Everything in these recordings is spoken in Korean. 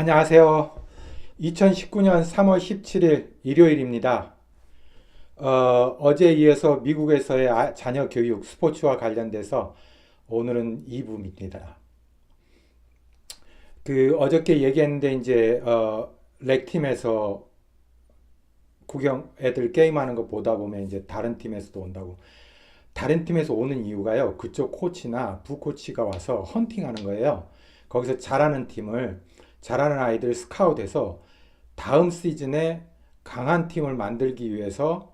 안녕하세요. 2019년 3월 17일 일요일입니다. 어제에 이어서 미국에서의 자녀 교육, 스포츠와 관련돼서 오늘은 2부입니다. 어저께 얘기했는데 이제 렉팀에서 애들 게임하는 거 보다 보면 이제 다른 팀에서도 온다고. 다른 팀에서 오는 이유가요. 그쪽 코치나 부코치가 와서 헌팅하는 거예요. 거기서 잘하는 아이들 스카웃해서 다음 시즌에 강한 팀을 만들기 위해서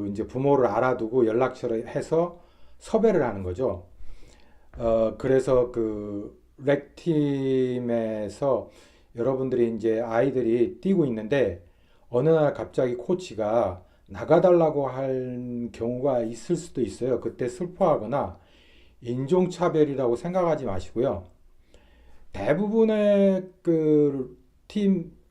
이제 부모를 알아두고 연락처를 해서 섭외를 하는 거죠. 그래서 렉팀에서 여러분들이 이제 아이들이 뛰고 있는데 어느 날 갑자기 코치가 나가달라고 할 경우가 있을 수도 있어요. 그때 슬퍼하거나 인종차별이라고 생각하지 마시고요. 대부분의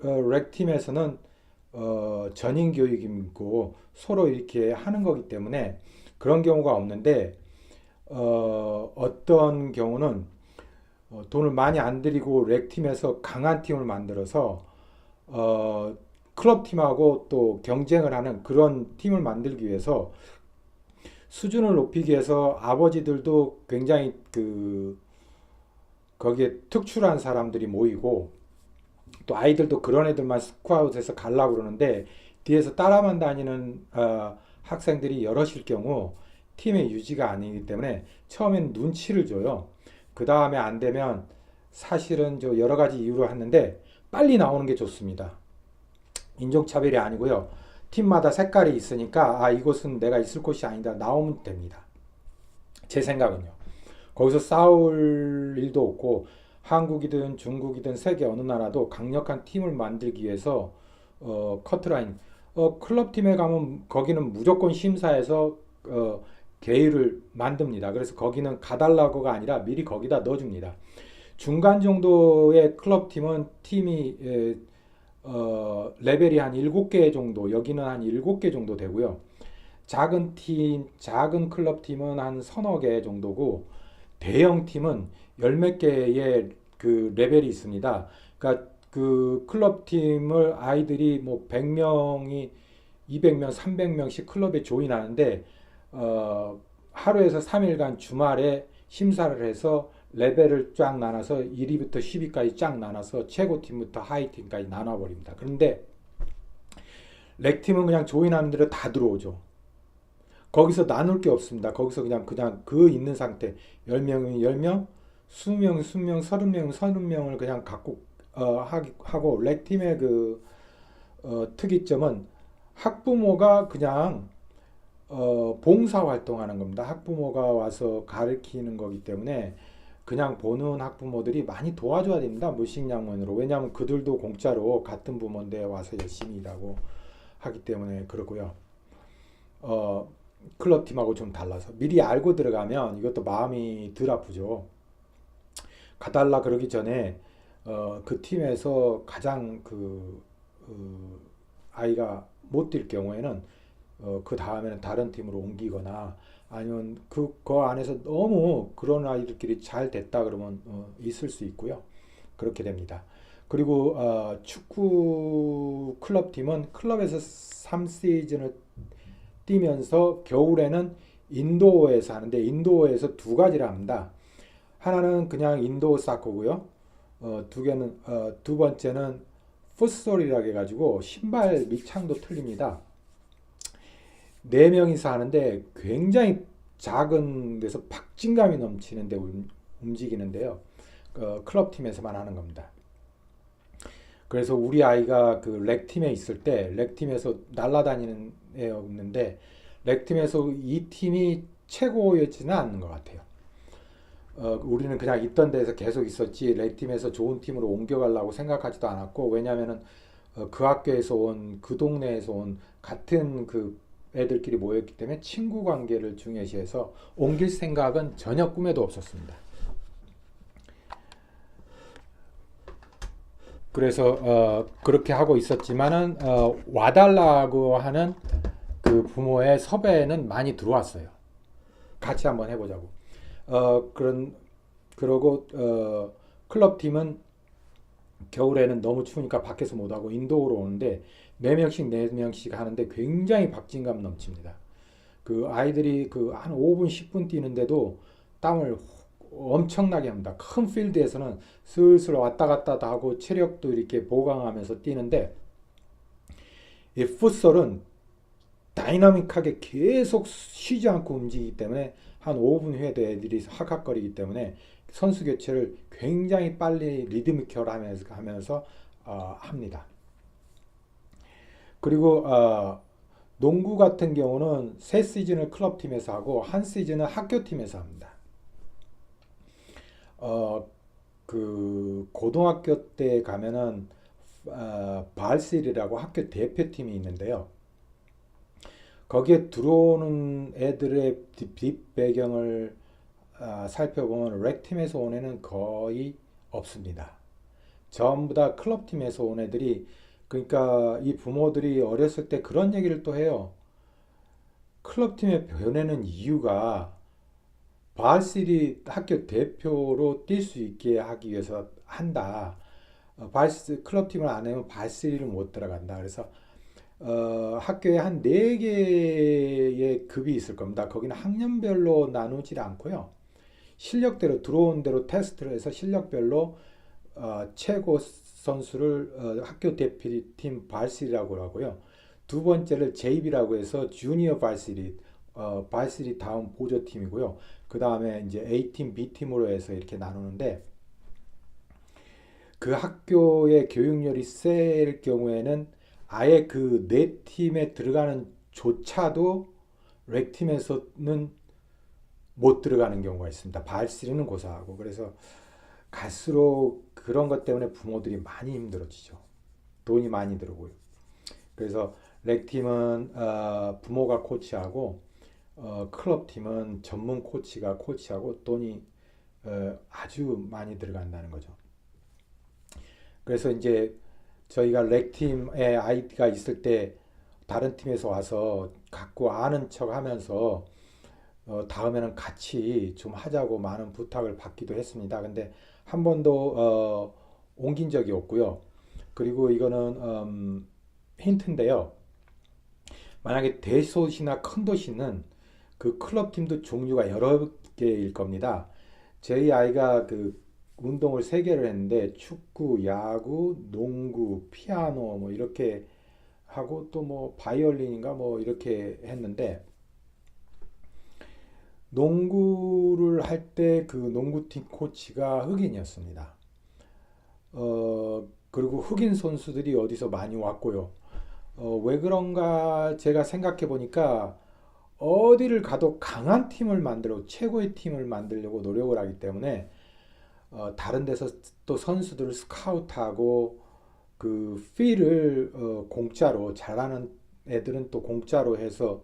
렉팀에서는 전인 교육이고 서로 이렇게 하는 거기 때문에 그런 경우가 없는데 어떤 경우는 돈을 많이 안 들이고 렉팀에서 강한 팀을 만들어서 어, 클럽 팀하고 또 경쟁을 하는 그런 팀을 만들기 위해서 수준을 높이기 위해서 아버지들도 굉장히 거기에 특출한 사람들이 모이고 또 아이들도 그런 애들만 스카웃해서 가려고 그러는데 뒤에서 따라만 다니는 학생들이 여럿일 경우 팀의 유지가 아니기 때문에 처음엔 눈치를 줘요. 그 다음에 안 되면 사실은 저 여러 가지 이유로 하는데 빨리 나오는 게 좋습니다. 인종차별이 아니고요. 팀마다 색깔이 있으니까 이곳은 내가 있을 곳이 아니다. 나오면 됩니다. 제 생각은요. 거기서 싸울 일도 없고 한국이든 중국이든 세계 어느 나라도 강력한 팀을 만들기 위해서 커트라인 클럽 팀에 가면 거기는 무조건 심사해서 계율을 만듭니다. 그래서 거기는 가달라고가 아니라 미리 거기다 넣어줍니다. 중간 정도의 클럽 팀은 팀이 레벨이 한 7개 정도, 여기는 한 7개 정도 되고요. 작은 클럽 팀은 한 서너 개 정도고 대형 팀은 열 몇 개의 레벨이 있습니다. 그러니까 클럽 팀을 아이들이 뭐 100명이 200명, 300명씩 클럽에 조인하는데 하루에서 3일간 주말에 심사를 해서 레벨을 쫙 나눠서 1위부터 10위까지 쫙 나눠서 최고팀부터 하이팀까지 나눠버립니다. 그런데 렉팀은 그냥 조인하는 대로 다 들어오죠. 거기서 나눌 게 없습니다. 거기서 그냥 있는 상태 10명이면 10명, 20명이면 20명, 30명이면 30명을 그냥 갖고 하고 렉팀의 특이점은 학부모가 그냥 봉사 활동하는 겁니다. 학부모가 와서 가르치는 거기 때문에 그냥 보는 학부모들이 많이 도와줘야 됩니다. 물식양면으로. 왜냐하면 그들도 공짜로 같은 부모인데 와서 열심히 일하고 하기 때문에 그러고요. 클럽 팀하고 좀 달라서 미리 알고 들어가면 이것도 마음이 덜 아프죠. 가달라 그러기 전에 그 팀에서 가장 아이가 못 뛸 경우에는 그 다음에는 다른 팀으로 옮기거나 아니면 그 안에서 너무 그런 아이들끼리 잘 됐다 그러면 있을 수 있고요. 그렇게 됩니다. 그리고 축구 클럽 팀은 클럽에서 3시즌을 뛰면서 겨울에는 인도어에서 하는데 인도어에서 두 가지를 합니다. 하나는 그냥 인도어 사커고요. 두 번째는 풋솔이라고 해가지고 신발 밑창도 틀립니다. 네 명이서 하는데 굉장히 작은 데서 박진감이 넘치는데 움직이는데요. 클럽 팀에서만 하는 겁니다. 그래서 우리 아이가 렉팀에 있을 때 렉팀에서 날아다니는 애였는데 렉팀에서 이 팀이 최고였지는 않는 것 같아요. 우리는 그냥 있던 데서 계속 있었지 렉팀에서 좋은 팀으로 옮겨가려고 생각하지도 않았고 왜냐하면은 그 학교에서 온 그 동네에서 온 같은 애들끼리 모였기 때문에 친구 관계를 중요시해서 옮길 생각은 전혀 꿈에도 없었습니다. 그래서 그렇게 하고 있었지만은 와달라고 하는 부모의 섭외는 많이 들어왔어요. 같이 한번 해보자고. 그러고 클럽 팀은 겨울에는 너무 추우니까 밖에서 못하고 인도어로 오는데 4명씩 4명씩 하는데 굉장히 박진감 넘칩니다. 그 아이들이 그 한 5분 10분 뛰는데도 땀을 엄청나게 합니다. 큰 필드에서는 슬슬 왔다 갔다 하고 체력도 이렇게 보강하면서 뛰는데 이 풋살은 다이나믹하게 계속 쉬지 않고 움직이기 때문에 한 5분 후에도 애들이 하악거리기 때문에 선수 교체를 굉장히 빨리 리드미컬 하면서 합니다. 그리고 농구 같은 경우는 세 시즌을 클럽팀에서 하고 한 시즌은 학교팀에서 합니다. 어, 그 고등학교 때 가면은 발실이라고 학교 대표팀이 있는데요. 거기에 들어오는 애들의 뒷배경을 살펴보면 렉팀에서 온 애는 거의 없습니다. 전부 다 클럽팀에서 온 애들이 그러니까 이 부모들이 어렸을 때 그런 얘기를 또 해요. 클럽팀에 보내는 이유가 발시리 학교 대표로 뛸 수 있게 하기 위해서 한다. 클럽팀을 안 하면 발시리를 못 들어간다. 그래서 학교에 한 4개의 급이 있을 겁니다. 거기는 학년별로 나누질 않고요. 실력대로 들어온 대로 테스트를 해서 실력별로 최고 선수를 학교 대표팀 발시리라고 하고요. 두 번째를 JB라고 해서 주니어 발시리, 발시리 다음 보조팀이고요. 그 다음에 이제 A팀, B팀으로 해서 이렇게 나누는데 그 학교의 교육열이 셀 경우에는 아예 그 네 팀에 들어가는 조차도 렉팀에서는 못 들어가는 경우가 있습니다. 발시리는 고사하고 그래서 갈수록 그런 것 때문에 부모들이 많이 힘들어지죠. 돈이 많이 들어고요. 그래서 렉팀은 부모가 코치하고 클럽팀은 전문 코치가 코치하고 돈이 아주 많이 들어간다는 거죠. 그래서 이제 저희가 렉팀에 아이가 있을 때 다른 팀에서 와서 갖고 아는 척 하면서 다음에는 같이 좀 하자고 많은 부탁을 받기도 했습니다. 근데 한 번도 옮긴 적이 없고요. 그리고 이거는 힌트인데요. 만약에 대도시나 큰 도시는 그 클럽팀도 종류가 여러 개일 겁니다. 저희 아이가 그 운동을 3개를 했는데 축구, 야구, 농구, 피아노 뭐 이렇게 하고 또 뭐 바이올린인가 뭐 이렇게 했는데 농구를 할 때 그 농구팀 코치가 흑인이었습니다. 그리고 흑인 선수들이 어디서 많이 왔고요. 왜 그런가 제가 생각해 보니까 어디를 가도 강한 팀을 만들어 최고의 팀을 만들려고 노력을 하기 때문에 다른 데서 또 선수들을 스카우트하고 그 필을 공짜로 잘하는 애들은 또 공짜로 해서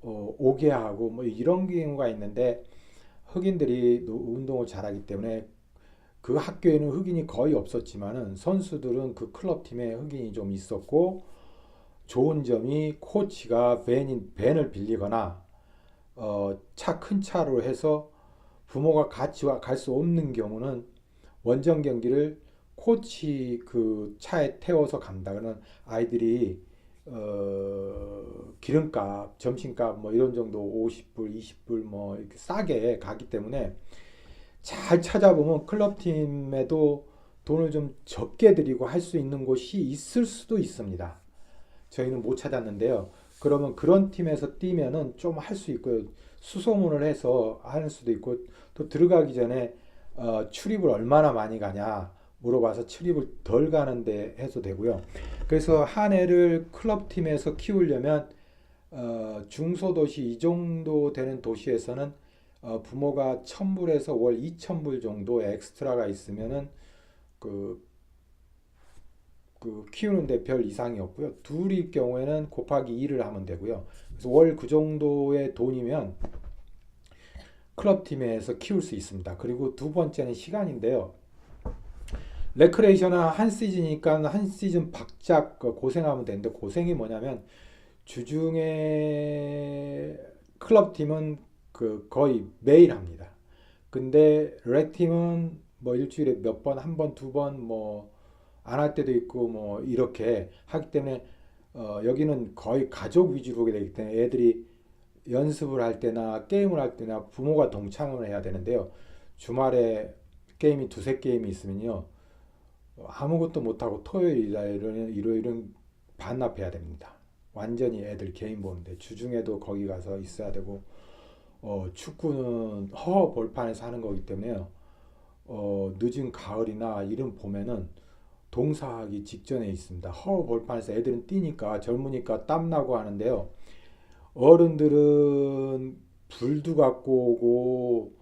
오게 하고 뭐 이런 경우가 있는데 흑인들이 운동을 잘하기 때문에 그 학교에는 흑인이 거의 없었지만은 선수들은 그 클럽 팀에 흑인이 좀 있었고 좋은 점이 코치가 밴을 빌리거나 큰 차로 해서 부모가 같이 갈 수 없는 경우는 원정 경기를 코치 그 차에 태워서 간다. 그러면 아이들이 기름값, 점심값 뭐 이런 정도 50불, 20불 뭐 이렇게 싸게 가기 때문에 잘 찾아보면 클럽팀에도 돈을 좀 적게 들이고 할 수 있는 곳이 있을 수도 있습니다. 저희는 못 찾았는데요. 그러면 그런 팀에서 뛰면은 좀 할 수 있고요. 수소문을 해서 할 수도 있고 또 들어가기 전에 출입을 얼마나 많이 가냐 물어봐서 출입을 덜 가는데 해도 되고요. 그래서 한 애를 클럽팀에서 키우려면 중소도시 이 정도 되는 도시에서는 부모가 1,000불에서 월 2,000불 정도 엑스트라가 있으면은 그, 그 키우는데 별 이상이 없고요. 둘일 경우에는 곱하기 2를 하면 되고요. 그래서 월 그 정도의 돈이면 클럽팀에서 키울 수 있습니다. 그리고 두 번째는 시간인데요. 레크레이션은 한 시즌이니까 한 시즌 박작 고생하면 되는데 고생이 뭐냐면 주중에 클럽팀은 그 거의 매일 합니다. 근데 렉팀은 뭐 일주일에 몇 번, 한 번, 두 번, 뭐 안 할 때도 있고 뭐 이렇게 하기 때문에 여기는 거의 가족 위주로 오게 되기 때문에 애들이 연습을 할 때나 게임을 할 때나 부모가 동참을 해야 되는데요. 주말에 게임이 두세 게임이 있으면요. 아무것도 못하고 토요일이나 일요일은 반납해야 됩니다. 완전히 애들 개인 보는데 주중에도 거기 가서 있어야 되고 축구는 허허 벌판에서 하는 거기 때문에 늦은 가을이나 이른 봄에는 동사하기 직전에 있습니다. 허허 벌판에서 애들은 뛰니까 젊으니까 땀나고 하는데요. 어른들은 불도 갖고 오고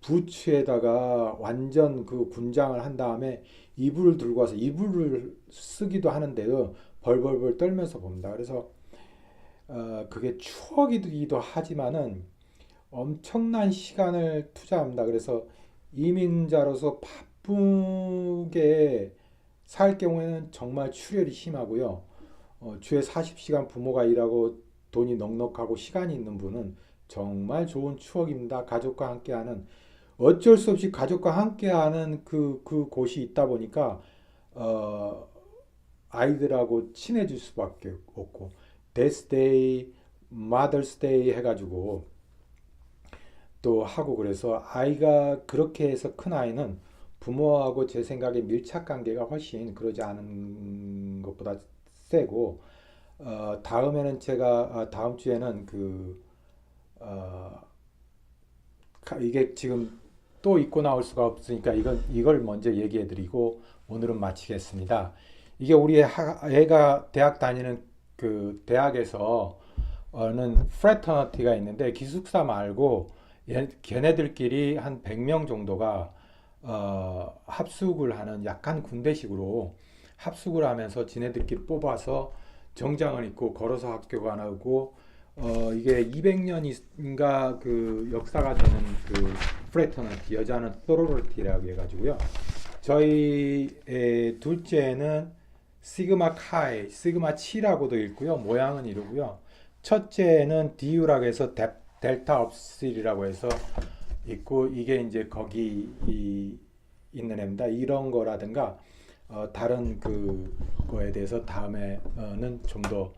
부츠에다가 완전 그 군장을 한 다음에 이불을 들고 와서 이불을 쓰기도 하는데요. 벌벌벌 떨면서 봅니다. 그래서 그게 추억이기도 하지만은 엄청난 시간을 투자합니다. 그래서 이민자로서 바쁘게 살 경우에는 정말 출혈이 심하고요. 주에 40시간 부모가 일하고 돈이 넉넉하고 시간이 있는 분은 정말 좋은 추억입니다. 가족과 함께하는 어쩔 수 없이 가족과 함께하는 그 곳이 있다 보니까 어, 아이들하고 친해질 수밖에 없고 데스데이, 마더스데이 해가지고 또 하고 그래서 아이가 그렇게 해서 큰 아이는 부모하고 제 생각에 밀착 관계가 훨씬 그러지 않은 것보다 세고 다음에는 제가 다음 주에는 어, 이게 지금 또 잊고 나올 수가 없으니까 이걸 먼저 얘기해 드리고 오늘은 마치겠습니다. 이게 우리 애가 대학 다니는 그 대학에서는 프래터너티가 있는데 기숙사 말고 걔네들끼리 한 100명 정도가 합숙을 하는 약간 군대식으로 합숙을 하면서 지네들끼리 뽑아서 정장을 입고 걸어서 학교 가고 이게 200년인가 그 역사가 되는 그 프래터너티 여자는 소로리티라고 해가지고요. 저희 둘째는 시그마 카이, 시그마 치라고도 읽고요. 모양은 이러고요. 첫째는 디유라고 해서 델타 업실이라고 해서 있고 이게 이제 거기 있는 애입니다. 이런 거라든가 다른 그거에 대해서 다음에는 좀 더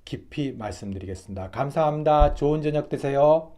깊이 말씀드리겠습니다. 감사합니다. 좋은 저녁 되세요.